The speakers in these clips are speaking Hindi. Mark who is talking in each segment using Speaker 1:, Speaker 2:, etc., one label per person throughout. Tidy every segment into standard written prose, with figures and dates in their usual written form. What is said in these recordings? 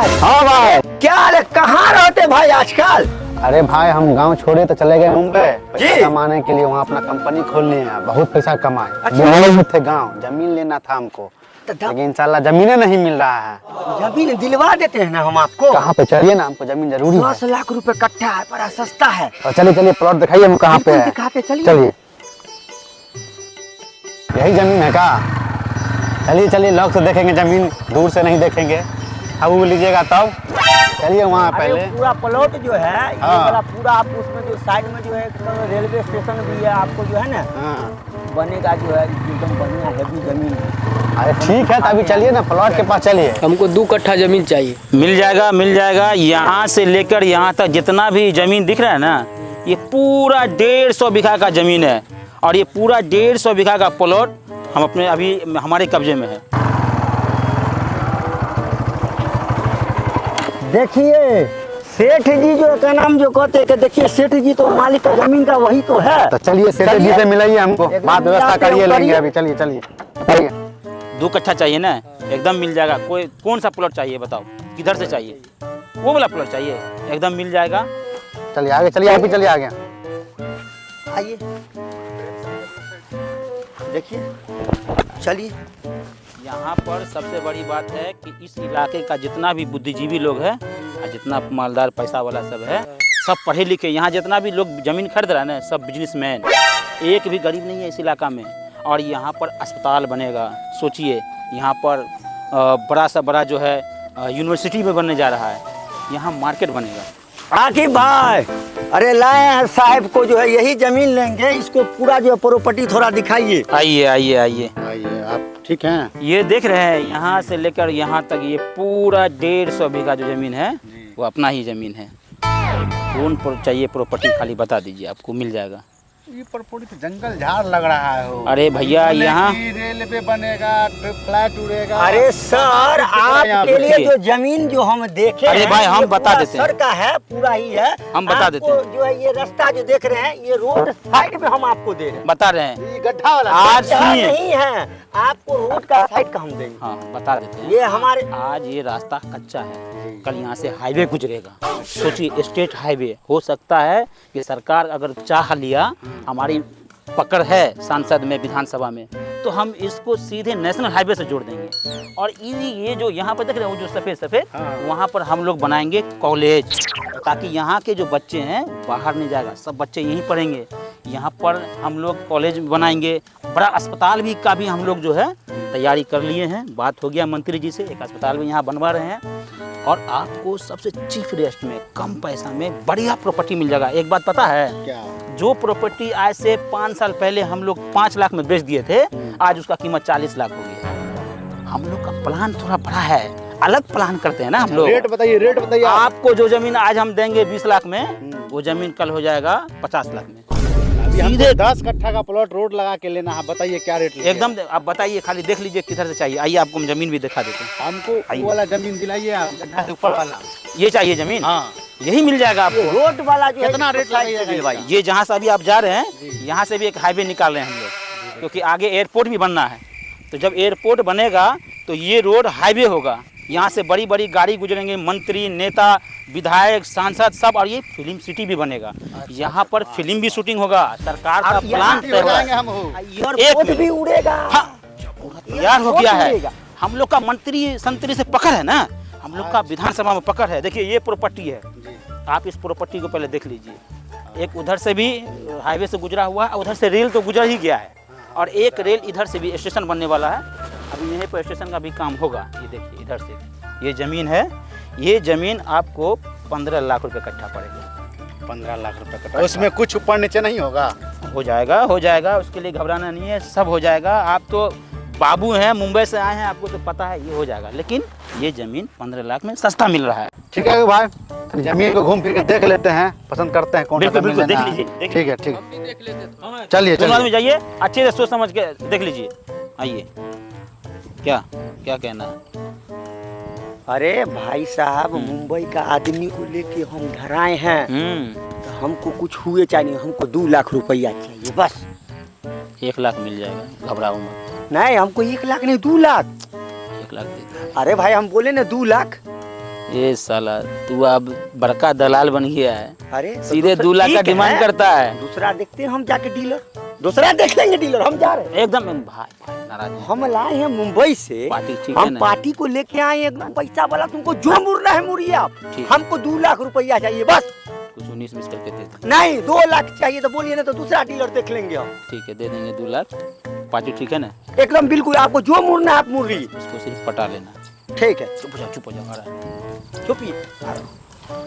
Speaker 1: भाई।
Speaker 2: हाँ भाई।
Speaker 1: क्या अरे कहाँ रहते भाई आजकल?
Speaker 2: अरे भाई हम गांव छोड़े तो चले गए मुंबई
Speaker 1: जी।
Speaker 2: पैसा कमाने के लिए। वहाँ अपना कंपनी खोल लिए हैं, बहुत पैसा कमाए।
Speaker 1: अच्छा।
Speaker 2: मुंबई में थे गाँव, जमीन लेना था हमको, लेकिन इंशाल्लाह जमीनें नहीं मिल रहा है।
Speaker 1: जमीन दिलवा देते हैं ना हम आपको।
Speaker 2: कहाँ पे? चलिए ना, हमको जमीन जरूरी है।
Speaker 1: 10 लाख रुपए कट्ठा है, बड़ा सस्ता है।
Speaker 2: और चलिए चलिए प्लॉट दिखाइए हम कहाँ पे
Speaker 1: बिल्कुल
Speaker 2: है।
Speaker 1: दिखाते चलिए।
Speaker 2: चलिए, यही जमीन है का? चलिए चलिए, लॉक से देखेंगे जमीन, दूर से नहीं देखेंगे। अब वो लीजिएगा तब। चलिए वहाँ पहले।
Speaker 1: पूरा प्लॉट जो है ये
Speaker 2: हाँ।
Speaker 1: वाला पूरा आपको उसमें जो साइड में जो है रेलवे स्टेशन भी है, आपको जो है ना बनेगा जो है एकदम बढ़िया हैवी जमीन है।
Speaker 2: अरे ठीक है, तो अभी चलिए ना प्लॉट के पास चलिए।
Speaker 3: हमको 2 कट्ठा जमीन चाहिए।
Speaker 4: मिल जाएगा मिल जाएगा। यहाँ से लेकर यहाँ तक जितना भी जमीन दिख रहा है ना, ये पूरा 150 बीघा का जमीन है। और ये पूरा 150 बीघा का प्लॉट हम अपने अभी हमारे कब्जे में है।
Speaker 1: देखिए सेठ जी जो का नाम जो कहते हैं कि देखिए सेठ जी तो मालिक का जमीन का वही तो है।
Speaker 2: तो चलिए सेठ जी से मिलाइए हमको,
Speaker 1: एकदम
Speaker 2: बात व्यवस्था
Speaker 1: मिलाते
Speaker 2: करिए,
Speaker 1: हैं,
Speaker 2: लेंगे
Speaker 1: करिए।
Speaker 2: अभी। चलिए चलिए बताइए।
Speaker 4: 2 कट्ठा चाहिए ना? एकदम मिल जाएगा। कोई कौन सा प्लॉट चाहिए बताओ, किधर से चाहिए? वो वाला प्लॉट चाहिए, एकदम मिल जाएगा।
Speaker 2: चलिए आगे, चलिए आप भी चलिए आगे।
Speaker 1: आइए देखिए, चलिए।
Speaker 4: यहाँ पर सबसे बड़ी बात है कि इस इलाके का जितना भी बुद्धिजीवी लोग है और जितना मालदार पैसा वाला सब है, सब पढ़े लिखे। यहाँ जितना भी लोग जमीन खरीद रहा है ना, सब बिजनेसमैन, एक भी गरीब नहीं है इस इलाका में। और यहाँ पर अस्पताल बनेगा, सोचिए। यहाँ पर बड़ा सा बड़ा जो है यूनिवर्सिटी में बनने जा रहा है। यहाँ मार्केट बनेगा।
Speaker 1: आकिब भाई, अरे लाए हैं साहब को जो है यही जमीन लेंगे, इसको पूरा जो है प्रॉपर्टी थोड़ा दिखाइए।
Speaker 4: आइए आइए आइए।
Speaker 2: आइए, आप ठीक हैं?
Speaker 4: ये देख रहे हैं, यहाँ से लेकर यहाँ तक ये पूरा 150 बीघा जो जमीन है वो अपना ही जमीन है। कौन चाहिए प्रॉपर्टी, खाली बता दीजिए, आपको मिल जाएगा।
Speaker 2: ये प्रॉपर्टी तो जंगल झाड़ लग रहा है। हो
Speaker 4: अरे भैया यहाँ
Speaker 2: रेलवे बनेगा, फ्लैट उड़ेगा।
Speaker 1: अरे सर, आपके लिए जो जमीन जो हम देखे
Speaker 4: अरे
Speaker 1: हैं,
Speaker 4: भाई, हम
Speaker 1: ये
Speaker 4: बता
Speaker 1: पूरा
Speaker 4: देते हैं।
Speaker 1: सर का है, पूरा ही है।
Speaker 4: हम बता देते हैं।
Speaker 1: आपको जो है ये रास्ता जो देख रहे हैं, ये रोड साइड में हम आपको दे रहे हैं।
Speaker 4: बता रहे हैं।
Speaker 2: ये गड्ढा वाला
Speaker 4: आज
Speaker 1: यहाँ
Speaker 4: सुनिए।
Speaker 1: नहीं है, आपको रोड का साइड का हम देंगे।
Speaker 4: हाँ बता देते हैं।
Speaker 1: ये हमारे
Speaker 4: आज ये रास्ता कच्चा है, कल यहाँ से हाईवे गुजरेगा। सोचिए, स्टेट हाईवे। हो सकता है कि सरकार अगर चाह लिया, हमारी पकड़ है सांसद में, विधानसभा में, तो हम इसको सीधे नेशनल हाईवे से जोड़ देंगे। और ये जो यहाँ पर देख रहे हैं, वो जो सफ़ेद सफ़ेद, वहाँ पर हम लोग बनाएंगे कॉलेज, ताकि यहाँ के जो बच्चे हैं बाहर नहीं जाएगा, सब बच्चे यहीं पढ़ेंगे। यहाँ पर हम लोग कॉलेज बनाएंगे। बड़ा अस्पताल भी का भी हम लोग जो है तैयारी कर लिए हैं। बात हो गया मंत्री जी से, एक अस्पताल भी यहाँ बनवा रहे हैं। और आपको सबसे चीफ रेट में, कम पैसा में बढ़िया प्रॉपर्टी मिल जाएगा। एक बात पता है
Speaker 2: क्या?
Speaker 4: जो प्रॉपर्टी आज से 5 साल पहले हम लोग 5 लाख में बेच दिए थे, आज उसका कीमत 40 लाख हो गया। हम लोग का प्लान थोड़ा बड़ा है, अलग प्लान करते हैं ना हम लोग।
Speaker 2: रेट बताइए, रेट बताइए।
Speaker 4: आपको जो जमीन आज हम देंगे 20 लाख में, वो जमीन कल हो जाएगा 50 लाख में।
Speaker 2: सीधे 10 कट्ठा का प्लॉट रोड लगा के लेना है। बताइए क्या रेट लीजिएगा?
Speaker 4: एकदम आप बताइए, खाली देख लीजिए किधर से चाहिए। आइए आपको हम जमीन भी दिखा देते हैं।
Speaker 2: हमको वो वाला जमीन दिलाइए आप, गड्ढा से ऊपर वाला।
Speaker 4: ये चाहिए जमीन?
Speaker 2: हाँ,
Speaker 4: यही मिल जाएगा आपको।
Speaker 1: रोड वाला जो है,
Speaker 2: कितना रेट लगाइएगा
Speaker 4: भाई, ये जहाँ से अभी आप जा रहे हैं, यहाँ से भी एक हाईवे निकाल रहे हैं हम लोग, क्योंकि आगे एयरपोर्ट भी बनना है। तो जब एयरपोर्ट बनेगा तो ये रोड हाईवे होगा। यहाँ से बड़ी बड़ी गाड़ी गुजरेंगे, मंत्री, नेता, विधायक, सांसद सब। और ये फिल्म सिटी भी बनेगा। यहाँ पर फिल्म भी शूटिंग होगा। सरकार का प्लान तय हुआ है।
Speaker 2: हम हो
Speaker 1: एयरपोर्ट भी उड़ेगा।
Speaker 4: हाँ, तैयार हो गया है। हम लोग का मंत्री संतरी से पकड़ है ना, हम लोग का विधानसभा में पकड़ है। देखिए ये प्रॉपर्टी है, आप इस प्रॉपर्टी को पहले देख लीजिए। एक उधर से भी हाईवे से गुजरा हुआ है, उधर से रेल तो गुजर ही गया है, और एक रेल इधर से भी स्टेशन बनने वाला है। अभी यहीं पर स्टेशन का भी काम होगा। ये देखिए इधर से ये ज़मीन है। ये ज़मीन आपको 15 लाख रुपए कट्ठा पड़ेगा।
Speaker 2: 15 लाख रुपए कट्ठा। उसमें कुछ ऊपर नीचे नहीं होगा?
Speaker 4: हो जाएगा, हो जाएगा, उसके लिए घबराना नहीं है, सब हो जाएगा। आप तो बाबू हैं, मुंबई से आए हैं, आपको तो पता है, ये हो जाएगा। लेकिन ये ज़मीन 15 लाख में सस्ता मिल रहा है।
Speaker 2: ठीक है भाई, जमीन को घूम फिर के देख लेते हैं, पसंद करते हैं कौन सा
Speaker 4: बिल्कुल
Speaker 2: जमीन
Speaker 4: बिल्कुल,
Speaker 2: लेना
Speaker 4: देख
Speaker 2: है।
Speaker 4: लीजिए, देख
Speaker 2: ठीक है, ठीक। चलिए
Speaker 4: दोनों आदमी
Speaker 2: चलिए।
Speaker 4: जाइए, अच्छे से सोच समझ के देख लीजिए। आइए, क्या क्या कहना है?
Speaker 1: अरे भाई साहब, मुंबई का आदमी को लेके हम धराए हैं, तो हमको कुछ हुए चाहिए। हमको 2 लाख रुपया चाहिए बस।
Speaker 4: 1 लाख मिल जाएगा, घबराओ मत।
Speaker 1: नहीं, हमको 1 लाख नहीं, 2 लाख।
Speaker 4: 1 लाख दे दो।
Speaker 1: अरे भाई, हम बोले ना 2 लाख।
Speaker 4: ये साला तू अब बड़का दलाल बन गया है।
Speaker 1: अरे तो
Speaker 4: सीधे 2 लाख का
Speaker 1: ठीक
Speaker 4: डिमांड
Speaker 1: है।
Speaker 4: करता है।
Speaker 1: दूसरा देखते हैं हम जाके डीलर, दूसरा देख लेंगे डीलर, हम जा रहे हैं।
Speaker 4: एकदम भाई नाराज है।
Speaker 1: हम लाए हैं मुंबई से,
Speaker 4: पार्टी ठीक है
Speaker 1: हम
Speaker 4: ना?
Speaker 1: पार्टी को लेके आए हैं, एकदम पैसा वाला, तुमको जो मुड़ना है मुड़िए आप।
Speaker 4: ठीक।
Speaker 1: हमको 2 लाख रुपया चाहिए बस।
Speaker 4: कुछ 19-20 करके दे दे।
Speaker 1: नहीं 2 लाख चाहिए तो बोलिए, ना तो दूसरा डीलर देख लेंगे हम।
Speaker 4: ठीक है, दे देंगे 2 लाख। पार्टी ठीक है ना?
Speaker 1: एकदम बिल्कुल, आपको जो मुड़ना है आप मुड़िए।
Speaker 4: इसको सिर्फ पटा लेना।
Speaker 1: ठीक है,
Speaker 4: चुप हो जा आ रहा है।
Speaker 1: चुपिए।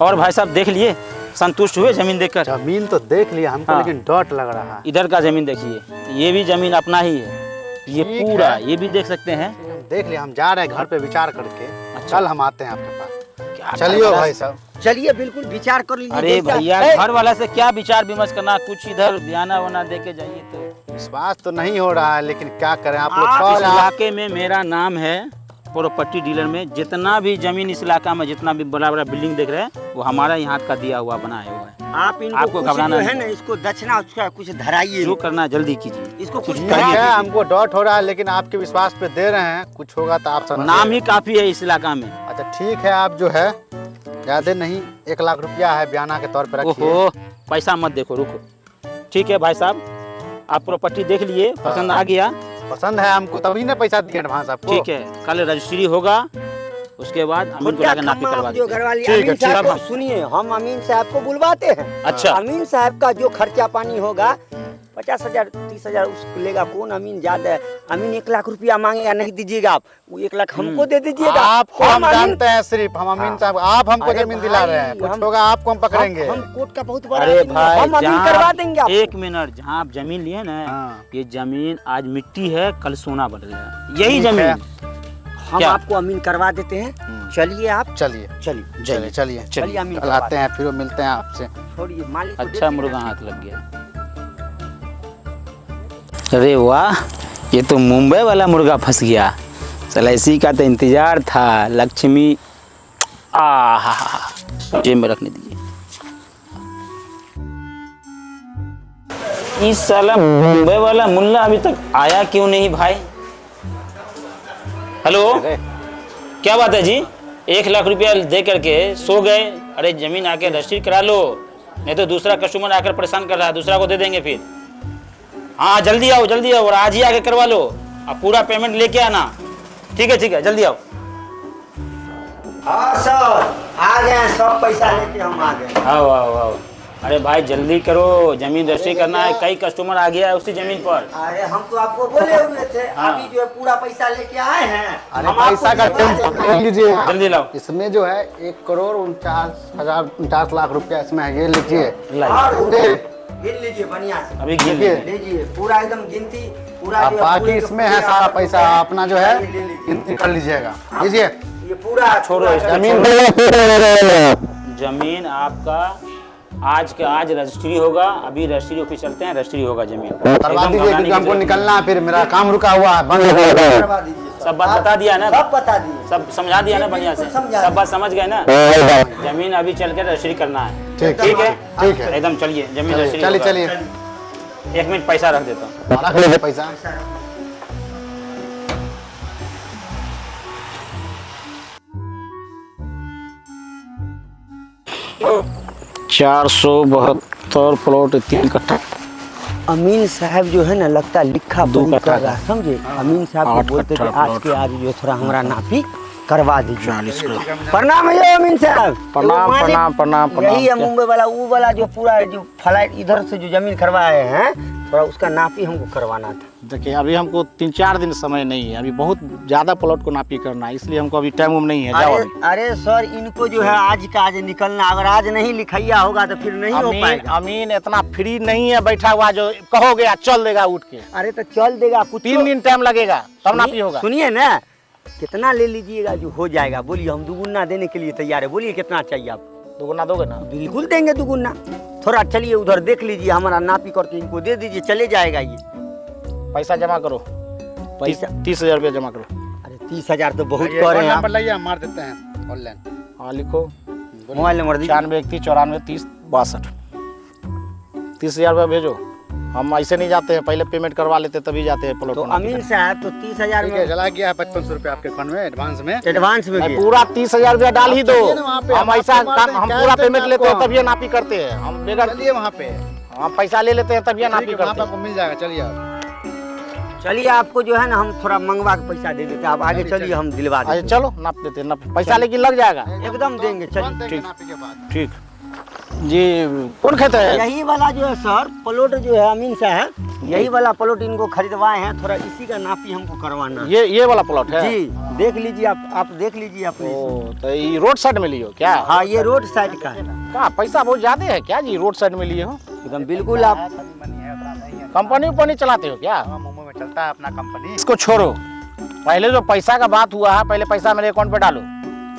Speaker 4: और भाई साहब देख लिए, संतुष्ट हुए जमीन देखकर?
Speaker 2: जमीन तो देख लिया हमको,
Speaker 4: हाँ।
Speaker 2: लेकिन डॉट लग रहा है।
Speaker 4: इधर का जमीन देखिए, ये भी जमीन अपना ही है, ये
Speaker 2: ठीक
Speaker 4: पूरा
Speaker 2: है।
Speaker 4: ये भी देख सकते हैं।
Speaker 2: हम देख लिया, हम जा रहे हैं घर पे विचार करके।
Speaker 4: अच्छा।
Speaker 2: कल हम आते हैं आपके पास।
Speaker 4: क्या
Speaker 2: चलिए
Speaker 4: करना?
Speaker 2: भाई साहब।
Speaker 1: चलिए बिल्कुल विचार कर लीजिए।
Speaker 4: अरे
Speaker 1: जैसा-
Speaker 4: भैया,
Speaker 1: ए,
Speaker 4: घर वाला से क्या विचार विमर्श करना, कुछ इधर बयाना वना दे के जाइए तो।
Speaker 2: विश्वास तो नहीं हो रहा है, लेकिन क्या करें, आप लोग
Speaker 1: आप
Speaker 2: कॉल
Speaker 4: इस इलाके में मेरा नाम है प्रॉपर्टी डीलर में। जितना भी जमीन इस इलाका में, जितना भी बड़ा बड़ा बिल्डिंग देख रहे हैं, वो हमारा यहाँ का दिया हुआ बनाया हुआ है।
Speaker 1: आप इनको
Speaker 4: आपको
Speaker 1: कुछ
Speaker 4: घबराना
Speaker 1: जो है
Speaker 4: नहीं।
Speaker 1: ना, इसको दक्षिणा उसका कुछ धराइए,
Speaker 4: जो करना है जल्दी कीजिए।
Speaker 1: इसको कुछ
Speaker 2: ठीक है,
Speaker 1: धराइए।
Speaker 2: हमको डॉट हो रहा है, लेकिन आपके विश्वास पे दे रहे हैं, कुछ होगा तो आप समझिए।
Speaker 4: नाम ही काफी है इस इलाका में।
Speaker 2: अच्छा ठीक है, आप जो है ज्यादा नहीं, 1 लाख रुपया है बयाना के तौर पर रखिए।
Speaker 4: ओहो, पैसा मत देखो, रुको। ठीक है भाई साहब, आप प्रॉपर्टी देख लिए, पसंद आ गया?
Speaker 2: पसंद है हमको, तभी ना पैसा दिए एडवांस आपको।
Speaker 4: ठीक है, कल रजिस्ट्री होगा, उसके बाद अमीन को
Speaker 1: खुद
Speaker 4: लाके नापी
Speaker 1: का
Speaker 4: करवा
Speaker 1: जो
Speaker 4: देते हैं।
Speaker 1: घरवाली
Speaker 2: ठीक है,
Speaker 1: अमीन
Speaker 2: ठीक है।
Speaker 1: साहब को सुनिए, हम अमीन साहब को बुलवाते हैं।
Speaker 4: अच्छा।
Speaker 1: अमीन साहब का जो खर्चा पानी होगा 50,000 30,000 उसको लेगा। कौन अमीन ज्यादा है? अमीन 1 लाख रुपया मांगेगा, नहीं दीजिएगा आप, वो 1 लाख हमको दे दीजिएगा।
Speaker 2: आपको हम
Speaker 1: अमीन-
Speaker 2: जानते हैं, सिर्फ हम अमीन साहब, आप हमको
Speaker 1: अरे
Speaker 2: जमीन दिला
Speaker 1: भाई,
Speaker 2: रहे हैं, कुछ
Speaker 1: हम-
Speaker 2: होगा आपको हम पकड़ेंगे।
Speaker 1: हम कोर्ट का बहुत बड़ा
Speaker 4: अरे
Speaker 1: आदमी हैं,
Speaker 4: भाई,
Speaker 1: हम अमीन
Speaker 4: जहाँ
Speaker 1: करवा देंगे आपको।
Speaker 4: 1 मिनट, जहाँ आप जमीन लिए ना,
Speaker 2: हाँ।
Speaker 4: ये जमीन आज मिट्टी है, कल सोना बन गया, यही
Speaker 2: ठीक है।
Speaker 4: जमीन।
Speaker 1: हम
Speaker 4: क्या?
Speaker 1: आपको अमीन करवा देते हैं। चलिए आप,
Speaker 2: चलिए
Speaker 1: चलिए
Speaker 2: चलिए चलिए
Speaker 1: चलिए अमीन
Speaker 2: कल आते हैं, फिर वो मिलते हैं आपसे।
Speaker 1: छोड़िए मालिक को
Speaker 4: अच्छा
Speaker 1: देते
Speaker 4: मुर्गा
Speaker 1: हैं।
Speaker 4: हाथ लग गया। अरे वाह, ये तो मुंबई वाला मुर्गा फंस गया। चला इसी का तो इंतजार था। लक्ष्मी जेब में रखने दीजिए। इस साला मुंबई वाला मुल्ला अभी तक आया क्यों नहीं भाई? हेलो, क्या बात है जी? 1 लाख रुपया दे करके सो गए? अरे जमीन आके रजिस्ट्री करा लो, नहीं तो दूसरा कस्टमर आकर परेशान कर रहा है, दूसरा को दे देंगे फिर। हाँ जल्दी आओ और आज ही आके करवा लो, अब पूरा पेमेंट लेके आना। ठीक है जल्दी आओ।
Speaker 1: हाँ सर, आ गए हैं, सब पैसा लेके हम आ गए।
Speaker 4: आओ। अरे भाई जल्दी करो, जमीन रजिस्ट्री करना है, कई कस्टमर आ गया है उसी जमीन पर।
Speaker 1: अरे हम तो आपको बोले हुए थे,
Speaker 4: हाँ।
Speaker 1: अभी जो है पूरा पैसा लेके आए हैं।
Speaker 2: अरे
Speaker 1: हम आपको
Speaker 2: पैसा का
Speaker 1: दिलवा
Speaker 2: टेंशन
Speaker 1: देंगे।
Speaker 2: ले लीजिए।
Speaker 4: जल्दी लाओ।
Speaker 2: इसमें जो है 1,49,49 लाख रुपया इसमें है, ये लीजिए।
Speaker 4: लाइए।
Speaker 1: और गिन लीजिए बढ़िया से,
Speaker 4: अभी गिन
Speaker 2: देखिए।
Speaker 4: लीजिए।
Speaker 1: लीजिए पूरा एकदम गिनती, पूरा
Speaker 2: आप
Speaker 1: जो है
Speaker 2: बाकी
Speaker 1: पूरे का
Speaker 2: इसमें है
Speaker 1: पूरा
Speaker 2: सारा
Speaker 1: आपको
Speaker 2: पैसा,
Speaker 1: है।
Speaker 2: अपना जो है
Speaker 1: ये ले लीजिए।
Speaker 2: गिनती कर लीजिएगा। लीजिए
Speaker 1: ये पूरा
Speaker 4: छोड़ो
Speaker 1: पूरा
Speaker 4: इसको,
Speaker 2: जमीन।
Speaker 4: जमीन आपका आज के आज रजिस्ट्री होगा। अभी रजिस्ट्री ऑफिस चलते हैं, रजिस्ट्री होगा जमीन।
Speaker 2: करवा
Speaker 4: एकदम
Speaker 2: दीजिए,
Speaker 4: घबराने
Speaker 2: क्योंकि
Speaker 4: की
Speaker 2: हमको
Speaker 4: जरूरत
Speaker 2: निकलना है, फिर मेरा काम रुका हुआ है, बंद
Speaker 1: करवा दीजिए।
Speaker 4: सब बात बता दिया ना?
Speaker 1: सब बता दिए।
Speaker 4: सब समझा दिया ना बढ़िया से?
Speaker 1: बिल्कुल समझा
Speaker 4: सब बात समझ गए ना? जमीन अभी चल के रजिस्ट्री करना है।
Speaker 2: ठीक
Speaker 4: ठीक है,
Speaker 2: ठीक है।
Speaker 4: एकदम चलिए, जमीन रजिस्ट्री
Speaker 2: चलिए
Speaker 4: होगा।
Speaker 2: चलिए
Speaker 4: 1 मिनट पैसा रख देता हूँ।
Speaker 2: रख लीजिए पैसा।
Speaker 4: 472 प्लॉट 3 कट्ठा।
Speaker 1: अमीन साहब जो है ना, लगता है लिखा
Speaker 4: दो
Speaker 1: बहुत
Speaker 4: कट्ठा
Speaker 1: कर रहा है, समझे? अमीन साहब
Speaker 4: 8
Speaker 1: को बोलते थे
Speaker 4: कट्ठा
Speaker 1: आज के आज जो थोड़ा हमारा नापी करवा दीजिए।
Speaker 4: 40 किलो।
Speaker 1: प्रणाम भैया अमीन साहब।
Speaker 4: प्रणाम,
Speaker 1: वो मालिक
Speaker 4: प्रणाम, प्रणाम, प्रणाम।
Speaker 1: यही है
Speaker 4: क्या?
Speaker 1: मुंबई वाला, वो वाला जो पूरा जो फ्लाइट इधर से जो जमीन करवाए हैं, थोड़ा उसका नापी हमको करवाना था।
Speaker 3: देखिए अभी हमको 3-4 दिन समय नहीं है, अभी बहुत ज़्यादा प्लॉट को नापी करना है, इसलिए हमको अभी टाइम नहीं है। जाओ अभी।
Speaker 1: अरे सर, इनको जो है आज का आज निकलना, अगर आज नहीं लिखैया होगा तो फिर नहीं हो पाएगा।
Speaker 3: अमीन इतना फ्री नहीं है बैठा हुआ जो कहोगे आ चल देगा उठ के।
Speaker 1: अरे तो चल देगा कुछ।
Speaker 3: 3 दिन टाइम लगेगा तब नापी होगा।
Speaker 1: सुनिए ना, कितना ले लीजिएगा जो हो जाएगा? बोलिए, हम दुगुना देने के लिए तैयार है। बोलिए कितना चाहिए आप?
Speaker 3: 2 गुना दोगे ना?
Speaker 1: बिल्कुल देंगे दुगुना। थोड़ा चलिए उधर देख लीजिए, हमारा नापी करके इनको दे दीजिए, चले जाएगा ये
Speaker 3: पैसा जमा करो,
Speaker 1: पैसा।
Speaker 3: 30,000 रुपया जमा करो।
Speaker 1: अरे 30,000 तो बहुत
Speaker 2: ये
Speaker 1: कह रहे हैं
Speaker 2: नंबर
Speaker 1: आप।
Speaker 2: लाइए, हम मार देते हैं ऑनलाइन।
Speaker 3: हाँ लिखो,
Speaker 1: मोबाइल नंबर दीजिए।
Speaker 3: 96 31 94 30 62। 30,000 रुपया भेजो। हम ऐसे नहीं जाते हैं, पहले पेमेंट करवा लेते तभी जाते हैं प्लॉट
Speaker 1: तो
Speaker 3: को नापी
Speaker 1: अमीन साहब तो 30,000
Speaker 2: ठीक है,
Speaker 1: में
Speaker 2: चला गया है 5500 रुपये आपके अकाउंट में एडवांस में।
Speaker 1: एडवांस में
Speaker 3: करने।
Speaker 1: दिए।
Speaker 3: पूरा 30,000 रुपया डाल ही दो।
Speaker 2: चलिए ना वहाँ पे,
Speaker 3: हम
Speaker 2: हम
Speaker 3: ऐसा
Speaker 2: आपको मार
Speaker 3: हम
Speaker 2: देंगे,
Speaker 3: पूरा
Speaker 2: कैश
Speaker 3: पेमेंट
Speaker 2: देंगे
Speaker 3: लेते हैं
Speaker 2: आपको।
Speaker 3: तभी नापी करते हैं। हम बेगर
Speaker 2: चलिए वहाँ पे,
Speaker 3: हम पैसा ले लेते हैं तभी नापी
Speaker 2: ठीक है, वहाँ
Speaker 3: करते
Speaker 2: पे
Speaker 3: हैं।
Speaker 2: आपको मिल जाएगा। चलिए आप
Speaker 1: चलिए आपको जो है ना हम थोड़ा मंगवा के पैसा दे देते हैं, आप आगे चलिए हम दिलवा
Speaker 3: अच्छा
Speaker 1: देंगे।
Speaker 3: चलो नाप देते हैं, पैसा लेकिन लग जाएगा।
Speaker 1: एकदम देंगे, चलिए।
Speaker 3: ठीक।
Speaker 2: नापी के बाद।
Speaker 3: ठीक जी। कौन खेत है?
Speaker 1: यही वाला जो है सर प्लॉट जो है अमीन साहब, यही वाला प्लॉट इनको खरीदवाए हैं, थोड़ा इसी का नापी हमको करवाना है।
Speaker 3: ये वाला प्लॉट है
Speaker 1: जी देख लीजिए, आप देख लीजिए अपने।
Speaker 3: ओ, तो ये रोड साइड में लियो क्या?
Speaker 1: हाँ ये रोड साइड का है।
Speaker 3: कहाँ पैसा बहुत ज्यादा है क्या जी? रोड साइड में लिए हो?
Speaker 1: एकदम बिल्कुल आप
Speaker 2: मनी है, उतना नहीं है।
Speaker 3: कंपनी उम्पनी चलाते हो क्या?
Speaker 2: हाँ, मुंबई में चलता है अपना कंपनी।
Speaker 3: इसको छोड़ो, पहले जो पैसा का बात हुआ है पहले पैसा मेरे अकाउंट पे डालो।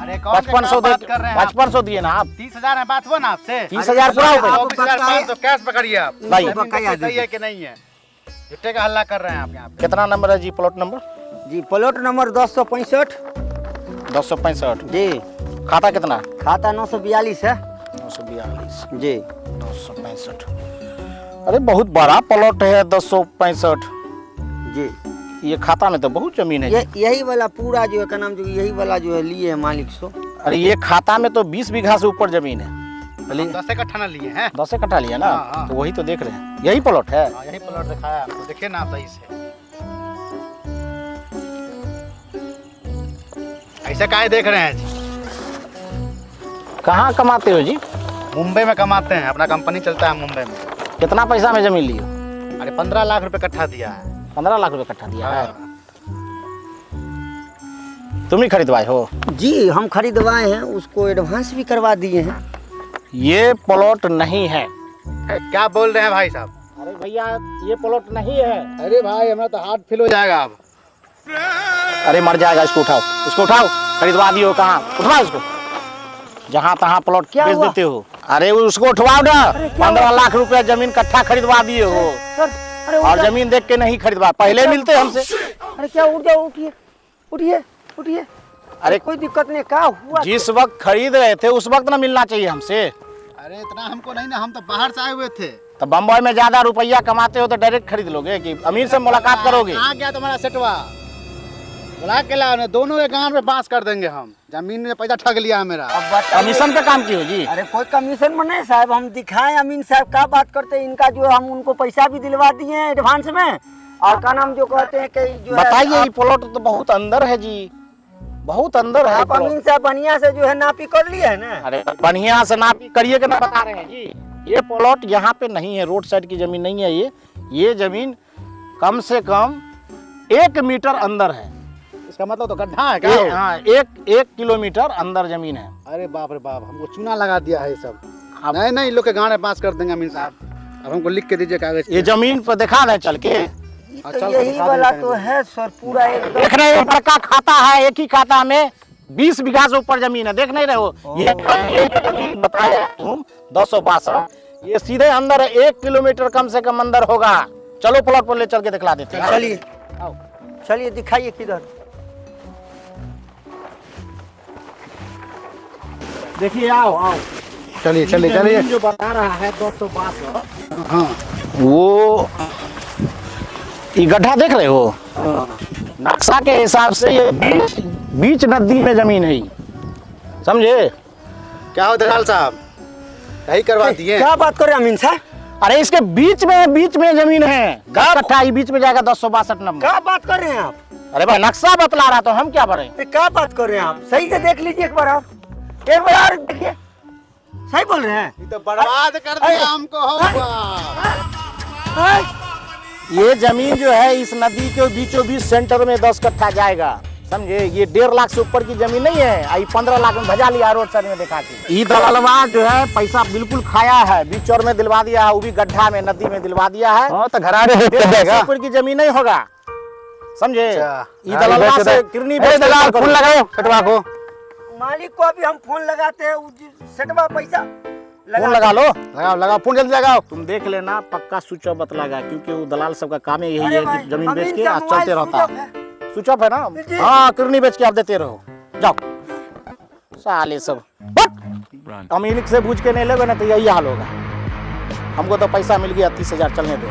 Speaker 2: अरे कौन से
Speaker 3: 5500
Speaker 2: बात कर रहे हैं आप?
Speaker 3: 5500 दिए ना आप?
Speaker 2: 30,000 है, बात हुआ ना आपसे?
Speaker 3: 30,000 पूरा हो गया।
Speaker 2: 24,500 कैश पकड़िए आप।
Speaker 3: भाई,
Speaker 2: जमीन
Speaker 1: बकाया
Speaker 2: सही है कि नहीं है? झूठे का हल्ला कर रहे हैं आप यहाँ पे।
Speaker 3: कितना नंबर है जी प्लॉट नंबर?
Speaker 1: जी प्लॉट नंबर 1065
Speaker 3: 265।
Speaker 1: जी,
Speaker 3: खाता कितना?
Speaker 1: खाता 942 है
Speaker 3: 942
Speaker 1: जी।
Speaker 3: 965। अरे बहुत बड़ा प्लॉट है 265
Speaker 1: जी
Speaker 3: ये खाता में तो बहुत जमीन है
Speaker 1: ये
Speaker 3: जी।
Speaker 1: यही वाला पूरा जो है का नाम जो यही वाला जो है लिए है मालिक सो।
Speaker 3: अरे ये खाता में तो 20 बीघा से ऊपर जमीन है।
Speaker 2: हम 10 कट्ठा ना लिए हैं।
Speaker 3: 10 कट्ठा लिया ना?
Speaker 2: हाँ, हाँ।
Speaker 3: तो वही तो देख रहे हैं, यही प्लॉट है।
Speaker 2: हाँ, यही प्लॉट दिखाया आपको, देखिए ना सही से। ऐसे काहे देख रहे हैं जी?
Speaker 3: कहाँ कमाते हो जी?
Speaker 2: मुंबई में कमाते हैं, अपना कंपनी चलता है मुंबई में।
Speaker 3: कितना पैसा में जमीन लियो?
Speaker 2: अरे 15 लाख रुपए कट्ठा दिया है।
Speaker 3: 15 लाख रुपए कट्ठा दिया है।
Speaker 2: हाँ।
Speaker 3: तुम ही खरीदवाए हो?
Speaker 1: जी हम खरीदवाए हैं, उसको एडवांस भी करवा दिए हैं।
Speaker 3: ये प्लॉट नहीं है।
Speaker 2: क्या बोल रहे हैं भाई साहब?
Speaker 3: अरे भैया ये प्लॉट नहीं है।
Speaker 2: अरे भाई हमारा तो हार्ट फेल हो जाएगा अब।
Speaker 3: अरे मर जाएगा, इसको उठाओ, इसको उठाओ। खरीदवा दियो, कहाँ उठवाओ इसको? जहाँ तहाँ प्लॉट
Speaker 1: क्या
Speaker 3: बेच
Speaker 1: हुआ?
Speaker 3: देते हो। अरे उसको उठवाओ ना। 15 लाख रुपया जमीन कट्ठा खरीदवा दिए हो
Speaker 1: सर अरे
Speaker 3: और जमीन देख के नहीं खरीदवा, पहले मिलते हमसे।
Speaker 1: अरे क्या उठ जाओ, उठिए उठिए उठिए।
Speaker 3: अरे
Speaker 1: कोई दिक्कत नहीं, क्या हुआ?
Speaker 3: जिस वक्त खरीद रहे थे उस वक्त ना मिलना चाहिए हमसे।
Speaker 2: अरे इतना हमको नहीं ना, हम तो बाहर से आए हुए थे।
Speaker 3: तो बम्बई में ज्यादा रुपया कमाते हो तो डायरेक्ट खरीद लोगे कि अमीर से मुलाकात करोगे?
Speaker 2: कहाँ गया तुम्हारा सेटवा? बुला के लाओ ना, दोनों एक गांव में बांस कर देंगे हम। जमीन में पैसा ठग लिया है मेरा।
Speaker 1: अब बताइए।
Speaker 3: कमीशन पे काम किए हो जी?
Speaker 1: अरे कोई कमीशन में नहीं साहब, हम दिखाएं अमीन साहब क्या बात करते हैं। इनका जो हम उनको पैसा भी दिलवा दिए हैं एडवांस में, और का नाम जो कहते हैं कि जो है
Speaker 3: बताइए, ये प्लॉट तो बहुत अंदर है जी, बहुत अंदर है
Speaker 1: आप
Speaker 3: प्लॉट।
Speaker 1: अमीन साहब बढ़िया से जो है नापी कर लिए है ना।
Speaker 3: अरे बढ़िया से नापी करिए के ना बता रहे हैं जी। ये प्लॉट यहाँ पे नहीं है, रोड साइड की जमीन नहीं है ये जमीन कम से कम 1 मीटर अंदर है।
Speaker 2: इसका मतलब तो गड्ढा है क्या?
Speaker 3: हाँ, एक किलोमीटर अंदर जमीन है।
Speaker 2: अरे बाप रे बाप, हमको चूना लगा दिया है ये सब।
Speaker 3: अब-
Speaker 2: नहीं नहीं, इन लोग के गांव में पास कर देंगे अमीन साहब। अब हमको लिख के दीजिए कागज
Speaker 3: ये जमीन पर दिखा दें चल के?
Speaker 1: तो यही वाला तो है सर, पूरा एकदम।
Speaker 3: देख रहे हो, बड़का खाता है, एक ही खाता में 20 बीघा से ऊपर जमीन है, देख नहीं रहे हो? ये बताया तुम 262, ये सीधे अंदर है, 1 किलोमीटर कम से कम अंदर होगा। चलो प्लॉट पर ले चल के दिखला देते हैं।
Speaker 1: चलिए चलिए दिखाइए किधर।
Speaker 3: देखिए, आओ आओ।
Speaker 2: चलिए चलिए चलिए।
Speaker 3: जो बता रहा है 262,
Speaker 2: हाँ
Speaker 3: वो ये गड्ढा देख रहे हो? नक्शा के हिसाब से ये बीच नदी में जमीन है, समझे?
Speaker 2: क्या हो दलाल साहब, यही करवा दिए?
Speaker 1: क्या बात कर रहे हैं अमीन साहब?
Speaker 3: अरे इसके बीच में जमीन है। 10 कट्ठा ये बीच में जाएगा, 262 नंबर।
Speaker 1: क्या बात कर रहे हैं आप?
Speaker 3: अरे भाई नक्शा बतला रहा तो हम क्या करें?
Speaker 1: ये क्या बात कर रहे हैं आप? सही से देख लीजिए एक बार, आप एक बार और देखिए, सही बोल रहे हैं।
Speaker 2: ये तो बर्बाद कर दिया हमको।
Speaker 3: ये जमीन जो है इस नदी के बीचों बीच सेंटर में 10 कट्ठा जाएगा, समझे? ये 1.5 लाख से ऊपर की जमीन नहीं है। आई 15 लाख में भजा लिया रोड साइड में दिखा के। ये दलालवा जो है पैसा बिल्कुल खाया है, बीच और में दिलवा दिया है, वो भी गड्ढा में नदी में दिलवा दिया है।
Speaker 2: हाँ तो घरारे
Speaker 3: से ऊपर की जमीन नहीं होगा, समझे? ये दलालवा से किरनी बेच
Speaker 2: दलाल फोन लगाओ सेटवा को।
Speaker 1: मालिक को अभी हम फोन लगाते हैं, सेटवा पैसा
Speaker 3: फोन लगा लो।
Speaker 2: लगाओ लगाओ, फोन जल्दी लगाओ।
Speaker 3: तुम देख लेना, पक्का स्विच ऑफ बतलागा, क्योंकि वो दलाल सबका काम है यही
Speaker 1: अरे
Speaker 3: है
Speaker 1: भाई,
Speaker 3: कि जमीन बेच
Speaker 1: अमीन
Speaker 3: के
Speaker 1: साहब,
Speaker 3: आज चलते
Speaker 1: मोबाइल
Speaker 3: रहता
Speaker 1: स्विच ऑफ
Speaker 3: है। स्विच ऑफ है ना?
Speaker 1: जी।
Speaker 3: हाँ, किरनी बेच के आप देते रहो, जाओ साले सब। अमीर से पूछ के नहीं लोगे ना तो यही हाल होगा। हमको तो पैसा मिल गया 30,000, चलने दो।